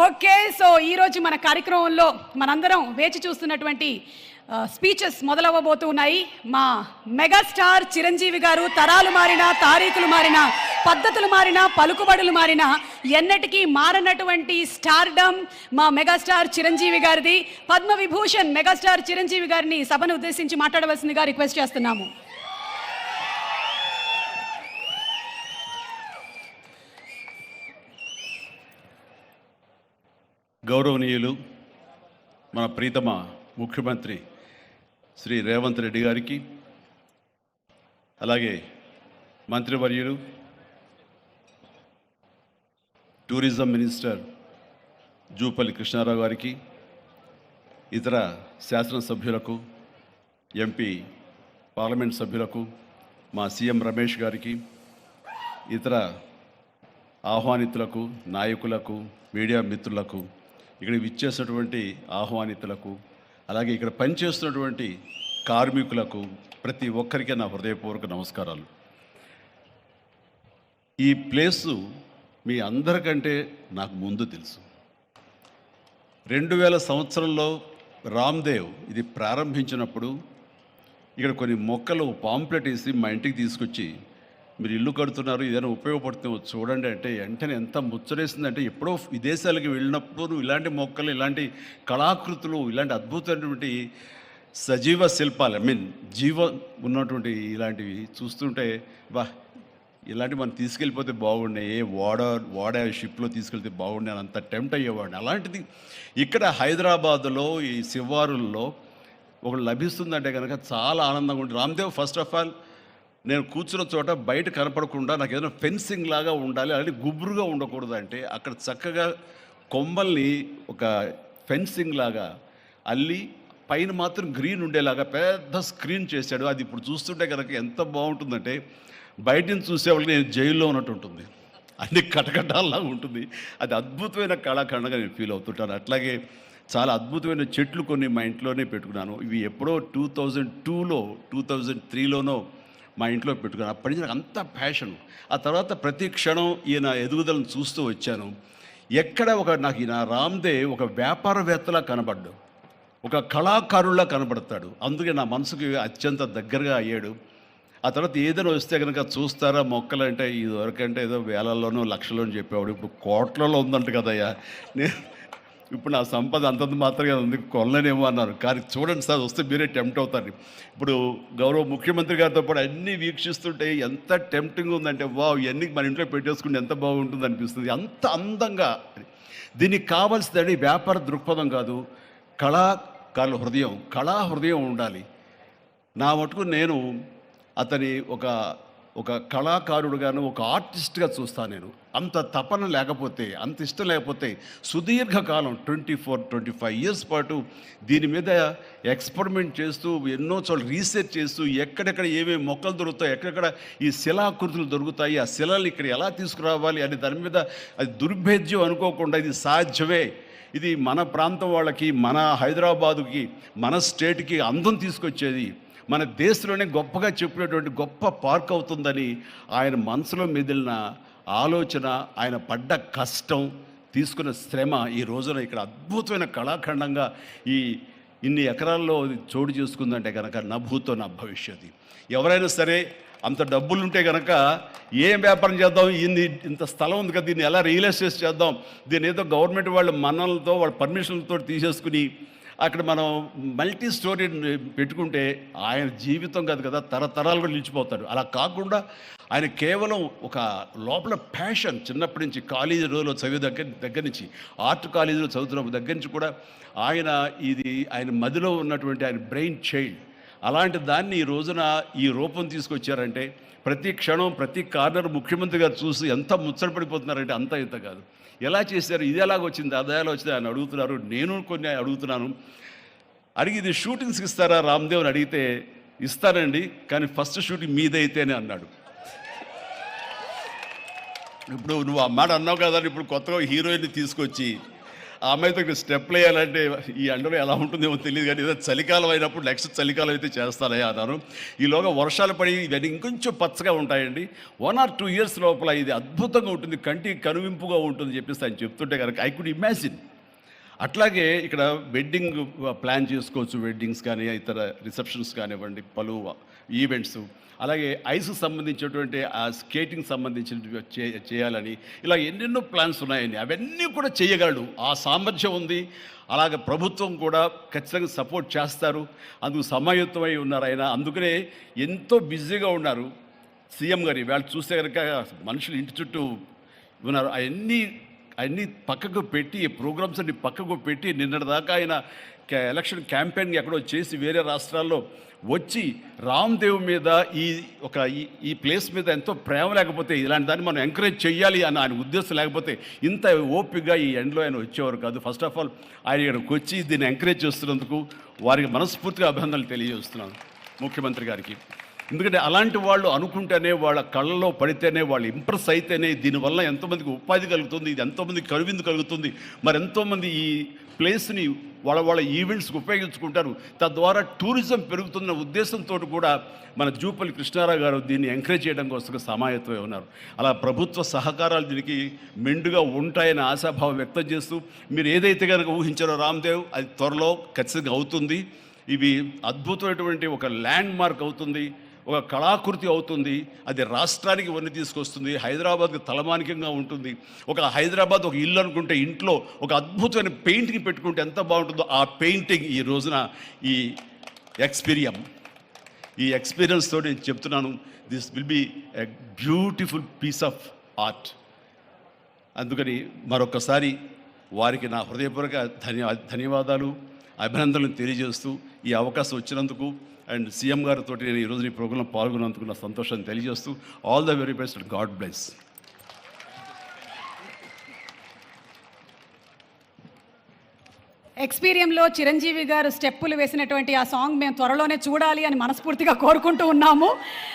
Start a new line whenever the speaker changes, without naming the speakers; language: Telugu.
ఓకే, సో ఈరోజు మన కార్యక్రమంలో మనందరం వేచి చూస్తున్నటువంటి స్పీచెస్ మొదలవ్వబోతున్నాయి. మా మెగాస్టార్ చిరంజీవి గారు తరాలు మారినా, తారీఖులు మారినా, పద్ధతులు మారినా, పలుకుబడులు మారినా ఎన్నటికీ మారనటువంటి స్టార్డమ్ మా మెగాస్టార్ చిరంజీవి గారిది. పద్మవిభూషణ్ మెగాస్టార్ చిరంజీవి గారిని సభను ఉద్దేశించి మాట్లాడవలసిందిగా రిక్వెస్ట్ చేస్తున్నాము.
గౌరవనీయులు మన ప్రీతమ ముఖ్యమంత్రి శ్రీ రేవంత్ రెడ్డి గారికి, అలాగే మంత్రివర్యులు టూరిజం మినిస్టర్ జూపల్లి కృష్ణారావు గారికి, ఇతర శాసనసభ్యులకు, ఎంపీ పార్లమెంట్ సభ్యులకు, మా సీఎం రమేష్ గారికి, ఇతర ఆహ్వానితులకు, నాయకులకు, మీడియా మిత్రులకు, ఇక్కడ విచ్చేసినటువంటి ఆహ్వానితులకు, అలాగే ఇక్కడ పనిచేస్తున్నటువంటి కార్మికులకు, ప్రతి ఒక్కరికి నా హృదయపూర్వక నమస్కారాలు. ఈ ప్లేసు మీ అందరికంటే నాకు ముందు తెలుసు. 2000 సంవత్సరంలో రామ్దేవ్ ఇది ప్రారంభించినప్పుడు ఇక్కడ కొన్ని మొక్కలు పాంప్లెట్ వేసి మా ఇంటికి తీసుకొచ్చి, మీరు ఇల్లు కడుతున్నారు, ఏదైనా ఉపయోగపడుతుందో చూడండి అంటే వెంటనే ఎంత ముచ్చరేసిందంటే, ఎప్పుడో విదేశాలకు వెళ్ళినప్పుడు ఇలాంటి మొక్కలు, ఇలాంటి కళాకృతులు, ఇలాంటి అద్భుతమైనటువంటి సజీవ శిల్పాలు, జీవం ఉన్నటువంటి ఇలాంటివి చూస్తుంటే ఇలాంటివి మనం తీసుకెళ్ళిపోతే బాగుండే, వాడ షిప్లో తీసుకెళ్తే బాగుండే అని అంత టెంప్ట్ అయ్యేవాడిని. అలాంటిది ఇక్కడ హైదరాబాదులో ఈ శివారుల్లో ఒకటి లభిస్తుందంటే కనుక చాలా ఆనందంగా ఉంటుంది. రామ్దేవ్ ఫస్ట్ ఆఫ్ ఆల్ నేను కూర్చున్న చోట బయట కనపడకుండా నాకు ఏదైనా ఫెన్సింగ్ లాగా ఉండాలి, అలాంటి గుబురుగా ఉండకూడదు అంటే అక్కడ చక్కగా కొమ్మల్ని ఒక ఫెన్సింగ్ లాగా అల్లి పైన మాత్రం గ్రీన్ ఉండేలాగా పెద్ద స్క్రీన్ చేశాడు. అది ఇప్పుడు చూస్తుంటే కనుక ఎంత బాగుంటుందంటే బయట నుంచి చూసేవాళ్ళకి నేను జైల్లో ఉన్నట్టు ఉంటుంది, అన్ని కటకటాల్లాగా ఉంటుంది. అది అద్భుతమైన కళాఖండంగా నేను ఫీల్ అవుతుంటాను. అట్లాగే చాలా అద్భుతమైన చెట్లు కొన్ని మా ఇంట్లోనే పెట్టుకున్నాను. ఇవి ఎప్పుడో 2002లో 2003లోనో మా ఇంట్లో పెట్టుకున్నాను. అప్పటి నుంచి నాకు అంత ప్యాషన్. ఆ తర్వాత ప్రతి క్షణం ఈయన ఎదుగుదలను చూస్తూ వచ్చాను. ఎక్కడ నాకు ఈయన రామ్దేవ్ ఒక వ్యాపారవేత్తలా కనబడ్డాడు, ఒక కళాకారుల్లా కనబడతాడు. అందుకే నా మనసుకి అత్యంత దగ్గరగా అయ్యాడు. ఆ తర్వాత ఏదైనా వస్తే కనుక చూస్తారా మొక్కలు అంటే, ఇదివరకంటే ఏదో వేలల్లోనో లక్షల్లోనూ చెప్పేవాడు, ఇప్పుడు కోట్లలో ఉందంట కదయ్యా. ఇప్పుడు నా సంపద అంతంత మాత్రమే ఉంది, కొనలేనేమో అన్నారు. కానీ చూడండి సార్, వస్తే మీరే టెంప్ట్ అవుతారు. ఇప్పుడు గౌరవ ముఖ్యమంత్రి గారితో పాటు అన్నీ వీక్షిస్తుంటే ఎంత టెంప్టింగ్ ఉందంటే, ఇవన్నీ మన ఇంట్లో పెట్టేసుకుంటే ఎంత బాగుంటుంది అనిపిస్తుంది. అంత అందంగా. దీనికి కావాల్సిందని వ్యాపార దృక్పథం కాదు, కళాకారుల హృదయం, కళా హృదయం ఉండాలి. నా మటుకు నేను అతని ఒక కళాకారుడుగాను, ఒక ఆర్టిస్ట్గా చూస్తాను. నేను అంత తపన లేకపోతే, అంత ఇష్టం లేకపోతే సుదీర్ఘకాలం 24-25 ఇయర్స్ పాటు దీని మీద ఎక్స్పెరిమెంట్ చేస్తూ, ఎన్నో చోట్ల రీసెర్చ్ చేస్తూ, ఎక్కడెక్కడ ఏమేమి మొక్కలు దొరుకుతాయి, ఎక్కడెక్కడ ఈ శిలాకృతులు దొరుకుతాయి, ఆ శిలలు ఇక్కడ ఎలా తీసుకురావాలి అని దాని మీద అది దుర్భేద్యం అనుకోకుండా ఇది సాధ్యమే, ఇది మన ప్రాంతం వాళ్ళకి, మన హైదరాబాదుకి, మన స్టేట్కి అందం తీసుకొచ్చేది, మన దేశంలోనే గొప్పగా చెప్పినటువంటి గొప్ప పార్క్ అవుతుందని ఆయన మనసులో మెదిలిన ఆలోచన, ఆయన పడ్డ కష్టం, తీసుకున్న శ్రమ ఈ రోజున ఇక్కడ అద్భుతమైన కళాఖండంగా ఇన్ని ఎకరాల్లో చోటు చేసుకుందంటే కనుక నా భూతో నా భవిష్యత్తు. ఎవరైనా సరే అంత డబ్బులుంటే కనుక ఏం వ్యాపారం చేద్దాం, ఇంత స్థలం ఉంది కదా, దీన్ని ఎలా రియల్ ఎస్టేట్ చేద్దాం, దీన్ని ఏదో గవర్నమెంట్ వాళ్ళ మన్నలతో వాళ్ళ పర్మిషన్లతో తీసేసుకుని అక్కడ మనం మల్టీ స్టోరీ పెట్టుకుంటే ఆయన జీవితం కాదు కదా, తరతరాలు కూడా నిలిచిపోతాడు. అలా కాకుండా ఆయన కేవలం ఒక లోపల ప్యాషన్, చిన్నప్పటి నుంచి కాలేజీ రోజులో చదివే దగ్గర నుంచి, ఆర్ట్ కాలేజీలో చదువుతున్న దగ్గర నుంచి కూడా ఆయన మదిలో ఉన్నటువంటి ఆయన బ్రెయిన్ చైల్డ్. అలాంటి దాన్ని ఈ రోజున ఈ రూపం తీసుకొచ్చారంటే ప్రతి క్షణం, ప్రతి కార్నర్ ముఖ్యమంత్రి గారు చూసి ఎంత ముచ్చటపడిపోతున్నారంటే అంత ఇంత కాదు. ఎలా చేశారు, ఇది ఎలాగ వచ్చింది, అది ఎలా వచ్చింది అని అడుగుతున్నారు. నేను కొన్ని అడుగుతున్నాను. అడిగి ఇది షూటింగ్స్కి ఇస్తారా రామ్దేవ్ అని అడిగితే, ఇస్తానండి, కానీ ఫస్ట్ షూటింగ్ మీదైతేనే అన్నాడు. ఇప్పుడు నువ్వు ఆ మాట అన్నావు కదా, ఇప్పుడు కొత్తగా హీరోయిన్ని తీసుకొచ్చి ఆ అమ్మాయితో ఇక్కడ స్టెప్లు వేయాలంటే ఈ ఎండలో ఎలా ఉంటుందేమో తెలియదు, కానీ ఏదో చలికాలం అయినప్పుడు నెక్స్ట్ చలికాలం అయితే చేస్తానయ్యా అన్నాను. ఈలోగా వర్షాలు పడి ఇవన్నీ ఇంకొంచెం పచ్చగా ఉంటాయండి. 1 or 2 years లోపల ఇది అద్భుతంగా ఉంటుంది, కంటికి కనువింపుగా ఉంటుంది చెప్పేసి ఆయన చెప్తుంటే కనుక ఐ కుడ్ ఇమాజిన్. అట్లాగే ఇక్కడ వెడ్డింగ్ ప్లాన్ చేసుకోవచ్చు, వెడ్డింగ్స్ కానీ ఇతర రిసెప్షన్స్ కానివ్వండి, పలు ఈవెంట్స్, అలాగే ఐస్కి సంబంధించినటువంటి ఆ స్కేటింగ్ సంబంధించినవి చేయాలని ఇలా ఎన్నెన్నో ప్లాన్స్ ఉన్నాయండి. అవన్నీ కూడా చేయగలడు, ఆ సామర్థ్యం ఉంది. అలాగే ప్రభుత్వం కూడా ఖచ్చితంగా సపోర్ట్ చేస్తారు, అందుకు సమాయుత్తమై ఉన్నారు ఆయన. అందుకనే ఎంతో బిజీగా ఉన్నారు సీఎం గారు. వాళ్ళు చూస్తే కనుక మనుషులు ఇంటి చుట్టూ ఉన్నారు. అవన్నీ పక్కకు పెట్టి, ప్రోగ్రామ్స్ అన్ని పక్కకు పెట్టి నిన్నటిదాకా ఆయన ఎలక్షన్ క్యాంపెయిన్ ఎక్కడో చేసి వేరే రాష్ట్రాల్లో వచ్చి రామ్దేవ్ మీద ఈ ప్లేస్ మీద ఎంతో ప్రేమ లేకపోతే, ఇలాంటి దాన్ని మనం ఎంకరేజ్ చేయాలి అని ఆయన ఉద్దేశం లేకపోతే ఇంత ఓపికగా ఈ ఎండ్లో ఆయన వచ్చేవారు కాదు. ఫస్ట్ ఆఫ్ ఆల్ ఆయన ఇక్కడికి వచ్చి దీన్ని ఎంకరేజ్ చేస్తున్నందుకు వారికి మనస్ఫూర్తిగా అభినందనలు తెలియజేస్తున్నాను ముఖ్యమంత్రి గారికి. ఎందుకంటే అలాంటి వాళ్ళు అనుకుంటేనే, వాళ్ళ కళ్ళలో పడితేనే, వాళ్ళు ఇంప్రెస్ అయితేనే దీనివల్ల ఎంతోమందికి ఉపాధి కలుగుతుంది, ఇది ఎంతోమందికి కనువిందు కలుగుతుంది. మరి ఎంతోమంది ఈ ప్లేస్ని వాళ్ళ ఈవెంట్స్కి ఉపయోగించుకుంటారు, తద్వారా టూరిజం పెరుగుతున్న ఉద్దేశంతో కూడా మన జూపల్లి కృష్ణారావు గారు దీన్ని ఎంకరేజ్ చేయడం కోసం సమాయత్తమై ఉన్నారు. అలా ప్రభుత్వ సహకారాలు దీనికి మెండుగా ఉంటాయని ఆశాభావం వ్యక్తం చేస్తూ, మీరు ఏదైతే కనుక ఊహించారో రామ్దేవ్, అది త్వరలో ఖచ్చితంగా అవుతుంది. ఇవి అద్భుతమైనటువంటి ఒక ల్యాండ్ మార్క్ అవుతుంది, ఒక కళాకృతి అవుతుంది. అది రాష్ట్రానికి వన్ని తీసుకొస్తుంది, హైదరాబాద్కి తలమానికంగా ఉంటుంది. ఒక హైదరాబాద్ ఒక ఇల్లు అనుకుంటే ఇంట్లో ఒక అద్భుతమైన పెయింటింగ్ పెట్టుకుంటే ఎంత బాగుంటుందో, ఆ పెయింటింగ్ ఈ రోజున ఈ ఎక్స్పీరియన్స్తో నేను చెప్తున్నాను, this will be a beautiful piece of art. అందుకని మరొకసారి వారికి నా హృదయపూర్వక ధన్యవాదాలు, అభినందనలు తెలియజేస్తూ ఈ అవకాశం వచ్చినందుకు అండ్ సీఎం గారితో నేను ఈరోజు ఈ ప్రోగ్రాంలో పాల్గొన్నందుకు నా సంతోషాన్ని తెలియజేస్తూ all the very best, god bless.
ఎక్స్పీరియంలో చిరంజీవి గారు స్టెప్పులు వేసినటువంటి ఆ సాంగ్ మేము త్వరలోనే చూడాలి అని మనస్ఫూర్తిగా కోరుకుంటూ ఉన్నాము.